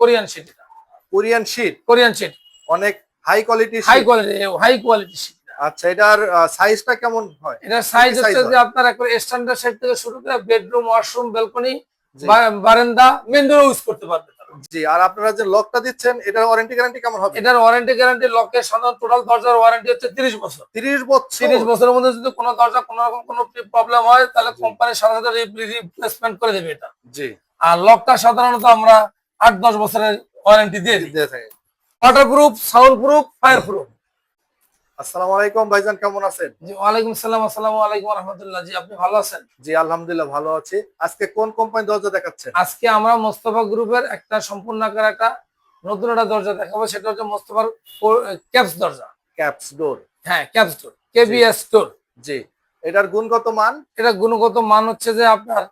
Korean sheet. Korean sheet. Korean sheet অনেক high quality high quality sheet. আচ্ছা, এটার সাইজটা কেমন হয়? এটার সাইজ হচ্ছে যে আপনার একবার স্ট্যান্ডার্ড সাইজ থেকে শুরু করে বেডরুম, ওয়াশরুম, ব্যালকনি, বারান্দা, মেইন ডোর ইউজ করতে পারবে। জি, আর আপনারা যে লকটা দিচ্ছেন এটার ওয়ারেন্টি গ্যারান্টি কেমন হবে? এটার ওয়ারেন্টি গ্যারান্টি লকের সাধারণ টোটাল দরজার ওয়ারেন্টি হচ্ছে 30 বছর। 30 বছর? 30 বছরের মধ্যে যদি কোনো দরজা কোনো রকম কোনো প্রবলেম হয় তাহলে কোম্পানির সাথে সাথে রিপ্লেসমেন্ট করে দেবে এটা। জি। আর লকটা সাধারণত আমরা 8-10 বছরের ওয়ারেন্টি দিয়ে থাকি। Waterproof, sound proof, fire proof. আসসালামু আলাইকুম ভাইজান, কেমন আছেন? জি, ওয়ালাইকুম আসসালাম। আসসালামু আলাইকুম ওয়া রাহমাতুল্লাহ। জি, আপনি ভালো আছেন? জি, আলহামদুলিল্লাহ ভালো আছি। আজকে কোন কোম্পানির দরজা দেখাচ্ছেন? আজকে আমরা মোস্তফা গ্রুপের একটা সম্পূর্ণ আকার একটা নতুন একটা দরজা দেখাবো, সেটা হচ্ছে মোস্তফার ক্যাপস দরজা। ক্যাপস ডোর। হ্যাঁ, ক্যাপস ডোর, কেবিএস ডোর। জি। এটার গুণগত মান? এটা গুণগত মান হচ্ছে যে আপনার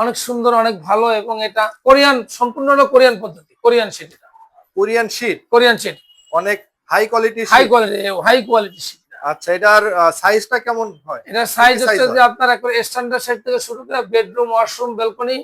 অনেক সুন্দর, অনেক ভালো, এবং এটা কোরিয়ান, সম্পূর্ণ হলো কোরিয়ান পদ্ধতি, কোরিয়ান শীট। এটা কোরিয়ান শীট। Korean sheet. অনেক high quality high quality sheet. আচ্ছা, এটার সাইজটা কেমন হয়? এটার সাইজ হচ্ছে যে আপনার একবার স্ট্যান্ডার্ড সাইজ থেকে শুরু করে বেডরুম, ওয়াশরুম, ব্যালকনি,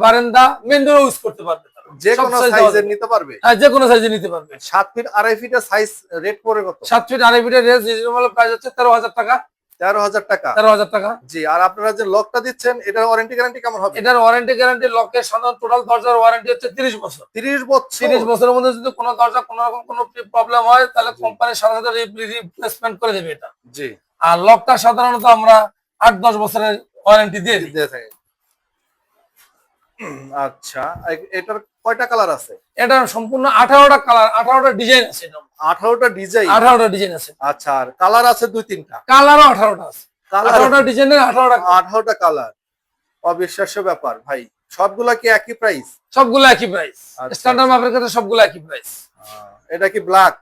বারান্দা, মেইন ডোর ইউজ করতে পারবে। যে কোনো সাইজের নিতে পারবে? হ্যাঁ, যে কোনো সাইজে নিতে পারবে। 7 ফিট 2.5 ফিটের সাইজ রেট পড়ে কত? 7 ফিট 2.5 ফিটের রেঞ্জ রিজনেবল প্রাইস হচ্ছে 13,000 টাকা। 13,000 টাকা? 13,000 টাকা। জি। আর আপনারা যে লকটা দিচ্ছেন এটার ওয়ারেন্টি গ্যারান্টি কেমন হবে? এটার ওয়ারেন্টি গ্যারান্টি লকের সাধারণ টোটাল দরজার ওয়ারেন্টি হচ্ছে 30 বছর। 30 বছর? 30 বছরের মধ্যে যদি কোনো দরজা কোনো রকম কোনো প্রবলেম হয় তাহলে কোম্পানির সাথে সাথে রিপ্লেসমেন্ট করে দেবে এটা। জি। আর লকটা সাধারণত আমরা 8-10 বছরের ওয়ারেন্টি দিয়ে থাকি। আচ্ছা, এটার কয়টা কালার আছে? এটা সম্পূর্ণ 18টা কালার, 18টা ডিজাইন আছে। 18টা ডিজাইন? 18টা ডিজাইন আছে। আচ্ছা, আর কালার আছে 2-3টা? কালারও 18টা আছে। 18টা ডিজাইনের 18টা কালার। অবিশ্বাস্য ব্যাপার ভাই। সবগুলা কি একই প্রাইস? সবগুলো একই প্রাইস। স্ট্যান্ডার্ড মাপের ক্ষেত্রে সবগুলো একই প্রাইস। এটা কি ব্ল্যাক?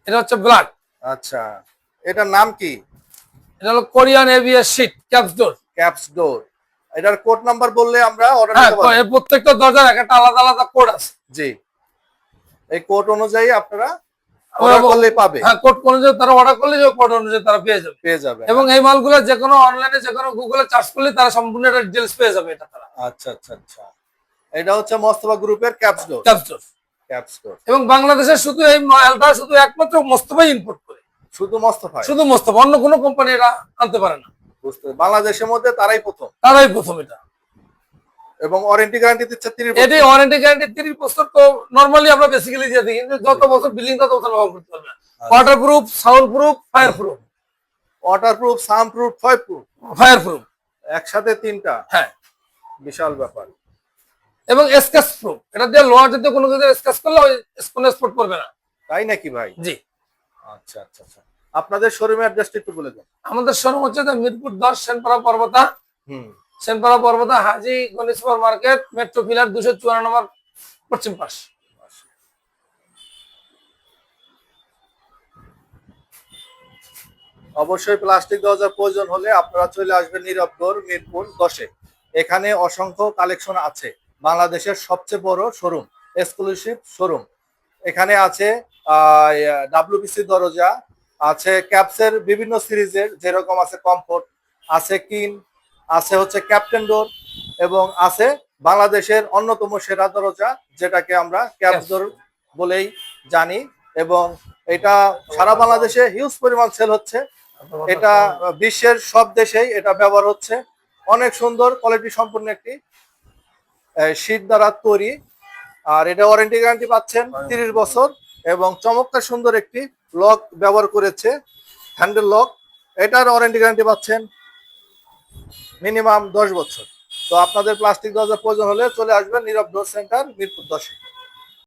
এটা হচ্ছে ব্ল্যাক। আচ্ছা, এটার নাম কি? এটা হলো কোরিয়ান এবিএস শীট ক্যাপস ডোর। ক্যাপস ডোর। এটার কোড নাম্বার বললে আমরা অর্ডার দিতে পারবো? হ্যাঁ, প্রত্যেকটা দরজার একটা আলাদা আলাদা কোড আছে। জি। এই কোড অনুযায়ী আপনারা অর্ডার করলে পাবে? হ্যাঁ, কোড অনুযায়ী তারা অর্ডার করলে যে কোড অনুযায়ী তারা পেয়ে যাবে। এবং এই মালগুলো যে কোনো অনলাইনে যে কোনো গুগলে সার্চ করলে তারা সম্পূর্ণ একটা ডিটেইলস পেয়ে যাবে এটা তারা। আচ্ছা আচ্ছা আচ্ছা। এটা হচ্ছে মোস্তফা গ্রুপের ক্যাপস ডোর। ক্যাপস ডোর। ক্যাপস ডোর। এবং বাংলাদেশের শুধু এই মালটা শুধু একমাত্র মোস্তফাই ইম্পোর্ট করে। শুধু মোস্তফা? শুধু মোস্তফা, অন্য কোনো কোম্পানি এটা আনতে পারে না। বুঝতে, বাংলাদেশের মধ্যে তারাই প্রথম। তারাই প্রথম এটা। এবং ওয়ারেন্টি গ্যারান্টি দিচ্ছে 30 বছর। এটাই ওয়ারেন্টি গ্যারান্টি 30 বছর। তো নরমালি আমরা বেসিক্যালি দিয়ে দিই, কিন্তু যত বছর বিল্ডিং তত বছর ব্যবহার করতে পারবে। Waterproof, sound proof, fire proof. Waterproof, sound proof, fire proof একসাথে 3টা? হ্যাঁ, বিশাল ব্যাপার। এবং স্ক্র্যাচ প্রুফ। এটা দিয়ে লোহার যদি কোনো কিছু স্ক্র্যাচ করলে ওই কোনো স্পট পড়বে না। তাই নাকি ভাই? জি। আচ্ছা আচ্ছা আচ্ছা। আপনাদের শোরুমের অ্যাড্রেসটা একটু বলে দেন। আমাদের শোরুম হচ্ছে Mirpur 10, Senpara Parbata. Senpara Parbata, Haji Ganesh super market, metro pillar 254 নম্বর, পশ্চিম পাশ। অবশ্যই প্লাস্টিক দরজার প্রয়োজন হলে আপনারা চলে আসবেন নীরব ডোর, মিরপুর 10-এ। এখানে অসংখ্য কালেকশন আছে। বাংলাদেশের সবচেয়ে বড় শোরুম, এক্সক্লুসিভ শোরুম। এখানে আছে ডাব্লিউপিসি দরজা, আছে ক্যাপসের বিভিন্ন সিরিজের, যেরকম আছে কমফোর্ট, আছে কিন, আছে হচ্ছে ক্যাপ্টেন ডোর, এবং আছে বাংলাদেশের অন্যতম সেরা দরজা যেটাকে আমরা ক্যাপস ডোর বলেই জানি। এবং এটা সারা বাংলাদেশে হিউজ পরিমাণ সেল হচ্ছে। এটা বিশ্বের সব দেশেই এটা ব্যবহার হচ্ছে। অনেক সুন্দর কোয়ালিটি সম্পন্ন একটি শীট দ্বারা তৈরি। আর এটা ওয়ারেন্টি গ্যারান্টি পাচ্ছেন 30 বছর। এবং চমৎকার সুন্দর একটি লক ব্যবহার করেছে, হ্যান্ডেল লক। এটার ওয়ারেন্টি গ্যারান্টি পাচ্ছেন মিনিমাম 10 বছর। তো আপনাদের প্লাস্টিক দরজা প্রয়োজন হলে চলে আসবেন নীরব ডোর সেন্টার, মিরপুর 10-এ।